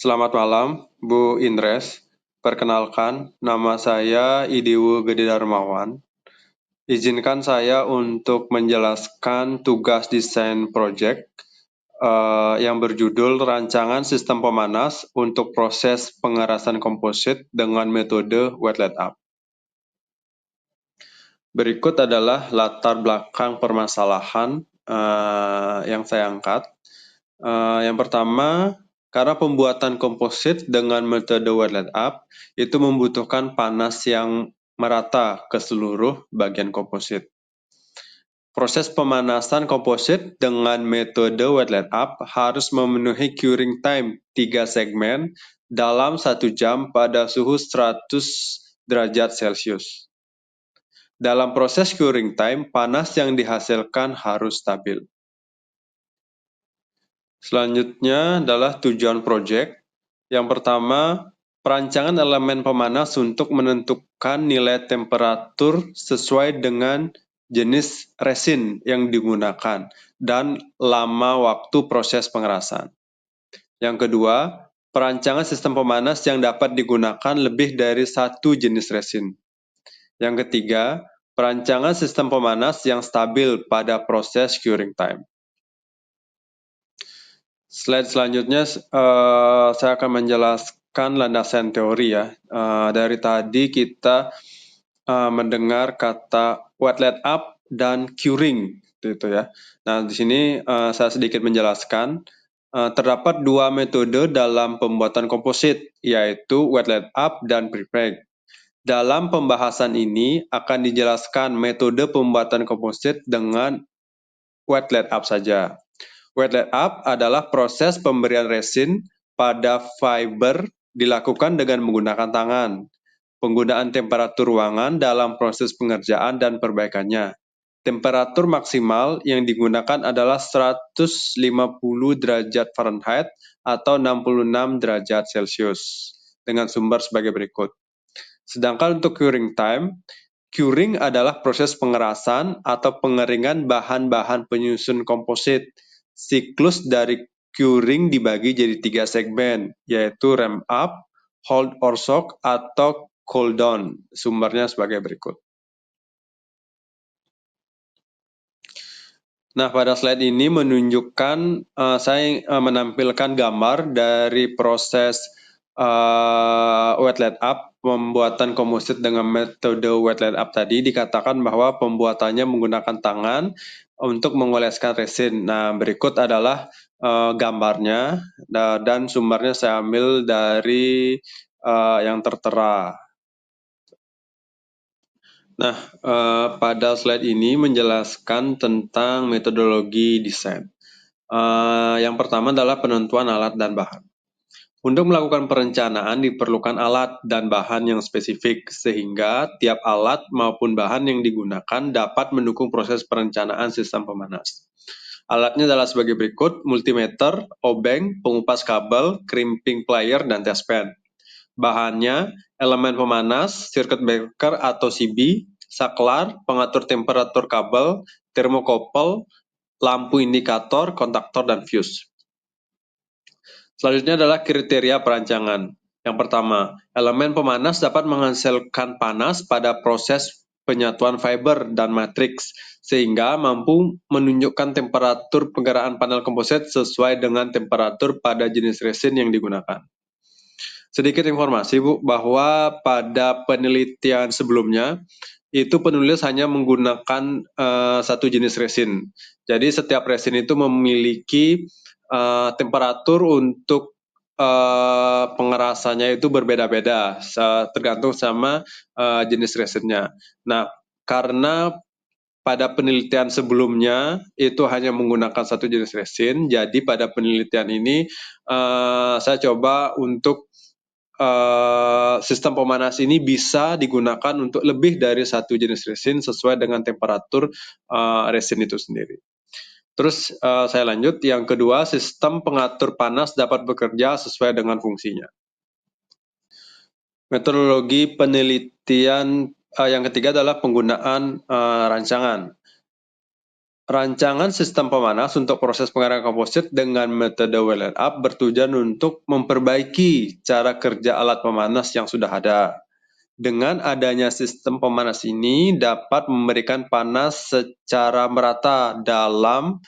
Selamat malam, Bu Indres. Perkenalkan, nama saya Idiwu Gede Darmawan. Izinkan saya untuk menjelaskan tugas desain proyek yang berjudul Rancangan Sistem Pemanas untuk Proses Pengerasan Komposit dengan Metode Wet Let Up. Berikut adalah latar belakang permasalahan yang saya angkat. Yang pertama, karena pembuatan komposit dengan metode wet let up itu membutuhkan panas yang merata ke seluruh bagian komposit. Proses pemanasan komposit dengan metode wet let up harus memenuhi curing time 3 segmen dalam 1 jam pada suhu 100 derajat Celcius. Dalam proses curing time, panas yang dihasilkan harus stabil. Selanjutnya adalah tujuan proyek. Yang pertama, perancangan elemen pemanas untuk menentukan nilai temperatur sesuai dengan jenis resin yang digunakan dan lama waktu proses pengerasan. Yang kedua, perancangan sistem pemanas yang dapat digunakan lebih dari satu jenis resin. Yang ketiga, perancangan sistem pemanas yang stabil pada proses curing time. Slide selanjutnya saya akan menjelaskan landasan teori ya. Dari tadi kita mendengar kata wet let up dan curing gitu ya. Nah, di sini saya sedikit menjelaskan terdapat dua metode dalam pembuatan komposit, yaitu wet let up dan prepreg. Dalam pembahasan ini akan dijelaskan metode pembuatan komposit dengan wet let up saja. Wet let up adalah proses pemberian resin pada fiber dilakukan dengan menggunakan tangan. Penggunaan temperatur ruangan dalam proses pengerjaan dan perbaikannya. Temperatur maksimal yang digunakan adalah 150 derajat Fahrenheit atau 66 derajat Celcius dengan sumber sebagai berikut. Sedangkan untuk curing time, curing adalah proses pengerasan atau pengeringan bahan-bahan penyusun komposit. Siklus dari curing dibagi jadi 3 segmen, yaitu ramp up, hold or soak, atau cool down. Sumbernya sebagai berikut. Nah, pada slide ini menunjukkan, saya menampilkan gambar dari proses wet let up, pembuatan komposit dengan metode wet let up tadi dikatakan bahwa pembuatannya menggunakan tangan untuk mengoleskan resin. Nah, berikut adalah gambarnya dan sumbernya saya ambil dari yang tertera. Nah, pada slide ini menjelaskan tentang metodologi desain. Yang pertama adalah penentuan alat dan bahan. Untuk melakukan perencanaan diperlukan alat dan bahan yang spesifik, sehingga tiap alat maupun bahan yang digunakan dapat mendukung proses perencanaan sistem pemanas. Alatnya adalah sebagai berikut: multimeter, obeng, pengupas kabel, crimping plier, dan test pen. Bahannya, elemen pemanas, circuit breaker atau CB, saklar, pengatur temperatur kabel, termokouple, lampu indikator, kontaktor, dan fuse. Selanjutnya adalah kriteria perancangan. Yang pertama, elemen pemanas dapat menghasilkan panas pada proses penyatuan fiber dan matriks, sehingga mampu menunjukkan temperatur penggerakkan panel komposit sesuai dengan temperatur pada jenis resin yang digunakan. Sedikit informasi, Bu, bahwa pada penelitian sebelumnya, itu penulis hanya menggunakan satu jenis resin. Jadi setiap resin itu memiliki temperatur untuk pengerasannya itu berbeda-beda, tergantung sama jenis resinnya. Nah, karena pada penelitian sebelumnya itu hanya menggunakan satu jenis resin, jadi pada penelitian ini saya coba untuk sistem pemanas ini bisa digunakan untuk lebih dari satu jenis resin sesuai dengan temperatur resin itu sendiri. Terus saya lanjut, yang kedua, sistem pengatur panas dapat bekerja sesuai dengan fungsinya. Metodologi penelitian yang ketiga adalah penggunaan rancangan. Rancangan sistem pemanas untuk proses pengarahan komposit dengan metode well and up bertujuan untuk memperbaiki cara kerja alat pemanas yang sudah ada. Dengan adanya sistem pemanas ini dapat memberikan panas secara merata dalam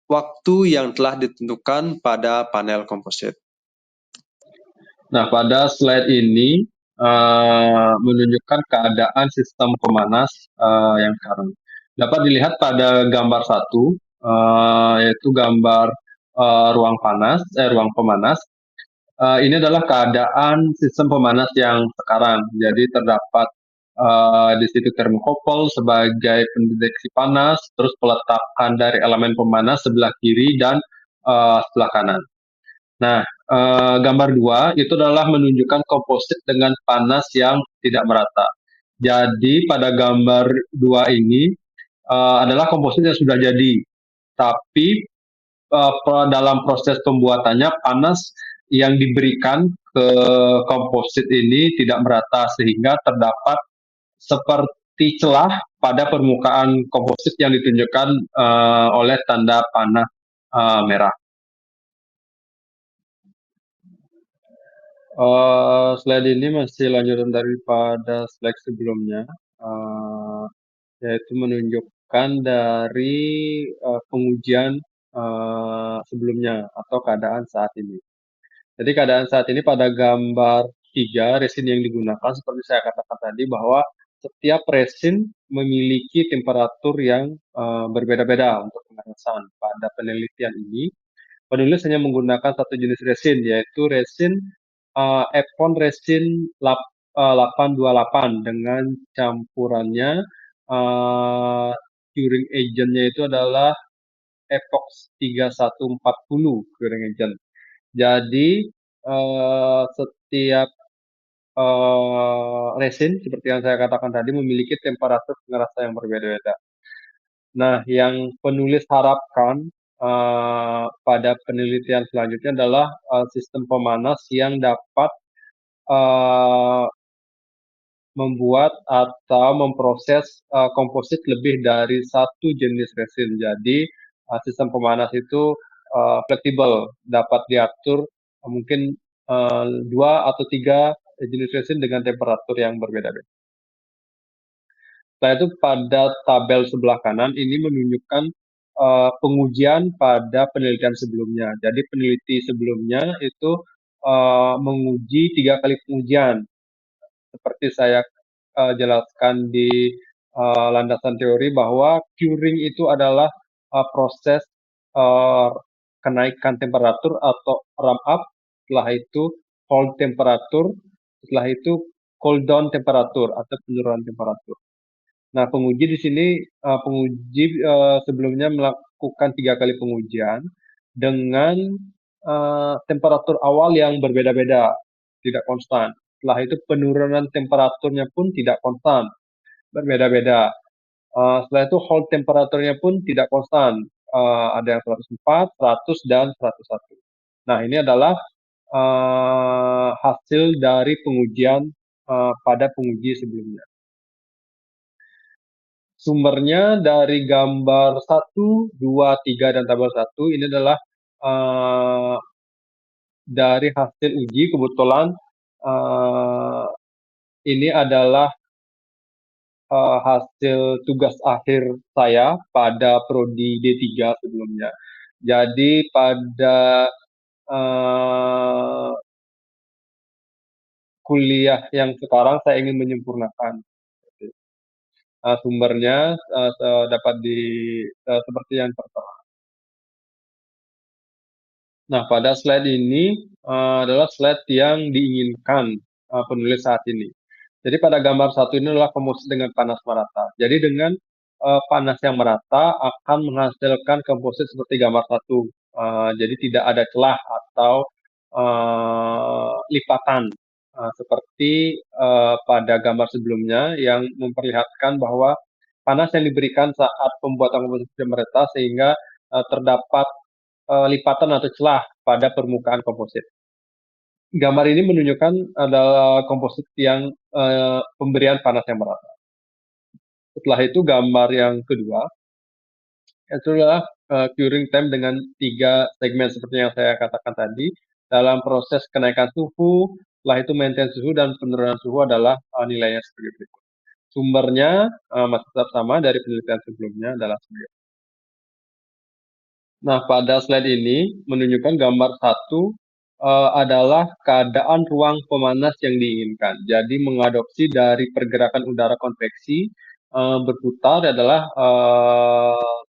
waktu yang telah ditentukan pada panel komposit. Nah, pada slide ini menunjukkan keadaan sistem pemanas yang sekarang. Dapat dilihat pada gambar satu, yaitu gambar ruang pemanas. Ini adalah keadaan sistem pemanas yang sekarang. Jadi terdapat di situ termokopel sebagai pendeteksi panas, terus peletakan dari elemen pemanas sebelah kiri dan sebelah kanan. Nah, gambar 2 itu adalah menunjukkan komposit dengan panas yang tidak merata. Jadi pada gambar 2 ini adalah komposit yang sudah jadi, tapi dalam proses pembuatannya panas yang diberikan ke komposit ini tidak merata sehingga terdapat seperti celah pada permukaan komposit yang ditunjukkan oleh tanda panah merah. Slide ini masih lanjutan daripada slide sebelumnya, yaitu menunjukkan dari pengujian sebelumnya atau keadaan saat ini. Jadi keadaan saat ini pada gambar 3, resin yang digunakan seperti saya katakan tadi bahwa setiap resin memiliki temperatur yang berbeda-beda untuk pengerasan. Pada penelitian ini, penulis hanya menggunakan satu jenis resin, yaitu resin Epon resin 828 dengan campurannya curing agent-nya itu adalah Epox 3140 curing agent. Jadi setiap resin seperti yang saya katakan tadi memiliki temperatur pengerasa yang berbeda-beda. Nah, yang penulis harapkan pada penelitian selanjutnya adalah sistem pemanas yang dapat membuat atau memproses komposit lebih dari satu jenis resin. Jadi sistem pemanas itu fleksibel, dapat diatur mungkin 2 atau 3 jenis resin dengan temperatur yang berbeda-beda. Setelah itu pada tabel sebelah kanan ini menunjukkan pengujian pada penelitian sebelumnya. Jadi peneliti sebelumnya itu menguji 3 kali pengujian. Seperti saya jelaskan di landasan teori bahwa curing itu adalah proses kenaikan temperatur atau ramp up, setelah itu hold temperatur, setelah itu cool down temperatur atau penurunan temperatur. Nah, penguji di sini penguji sebelumnya melakukan 3 kali pengujian dengan temperatur awal yang berbeda-beda, tidak konstan. Setelah itu penurunan temperaturnya pun tidak konstan, berbeda-beda. Setelah itu hold temperaturnya pun tidak konstan, ada yang 104, 100, dan 101. Nah, ini adalah hasil dari pengujian pada penguji sebelumnya. Sumbernya dari gambar 1, 2, 3, dan tabel 1 ini adalah dari hasil uji. Kebetulan ini adalah hasil tugas akhir saya pada prodi D3 sebelumnya. Jadi pada kuliah yang sekarang saya ingin menyempurnakan. Sumbernya dapat seperti yang tertera. Nah, pada slide ini adalah slide yang diinginkan penulis saat ini. Jadi pada gambar 1 ini adalah komposit dengan panas merata. Jadi dengan panas yang merata akan menghasilkan komposit seperti gambar 1. Jadi tidak ada celah atau lipatan seperti pada gambar sebelumnya yang memperlihatkan bahwa panas yang diberikan saat pembuatan komposit tidak merata sehingga terdapat lipatan atau celah pada permukaan komposit. Gambar ini menunjukkan adalah komposit yang pemberian panas yang merata. Setelah itu gambar yang kedua, itulah curing time dengan 3 segmen seperti yang saya katakan tadi. Dalam proses kenaikan suhu, setelah itu maintain suhu dan penurunan suhu adalah nilainya sebagai berikut. Sumbernya masih tetap sama dari penelitian sebelumnya adalah sebagai. Nah, pada slide ini menunjukkan gambar satu adalah keadaan ruang pemanas yang diinginkan. Jadi mengadopsi dari pergerakan udara konveksi berputar adalah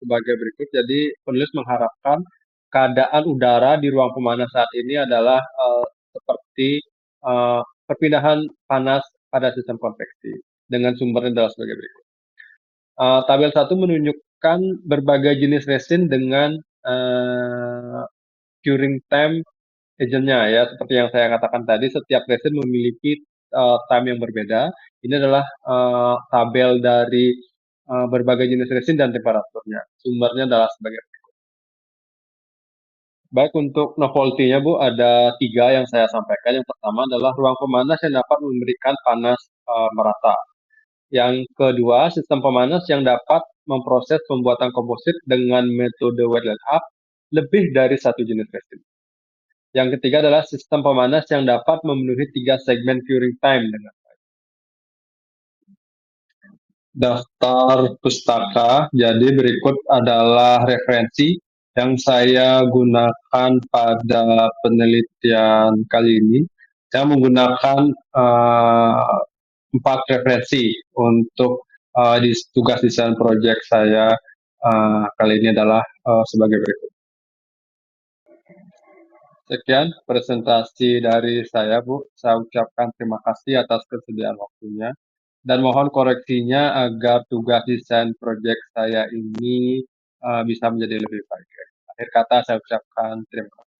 sebagai berikut. Jadi penulis mengharapkan keadaan udara di ruang pemanas saat ini adalah seperti perpindahan panas pada sistem konveksi dengan sumbernya adalah sebagai berikut. Tabel 1 menunjukkan berbagai jenis resin dengan curing time agentnya ya, seperti yang saya katakan tadi, setiap resin memiliki time yang berbeda. Ini adalah tabel dari berbagai jenis resin dan temperaturnya. Sumbernya adalah sebagai baik. Untuk novelty-nya Bu, ada 3 yang saya sampaikan. Yang pertama adalah ruang pemanas yang dapat memberikan panas merata. Yang kedua, sistem pemanas yang dapat memproses pembuatan komposit dengan metode wet let up lebih dari satu jenis resin. Yang ketiga adalah sistem pemanas yang dapat memenuhi 3 segmen curing time dengan daftar pustaka. Jadi berikut adalah referensi yang saya gunakan pada penelitian kali ini. Saya menggunakan 4 referensi untuk di tugas desain project saya kali ini adalah sebagai berikut. Sekian presentasi dari saya, Bu. Saya ucapkan terima kasih atas kesediaan waktunya dan mohon koreksinya agar tugas desain proyek saya ini bisa menjadi lebih baik. Akhir kata saya ucapkan terima kasih.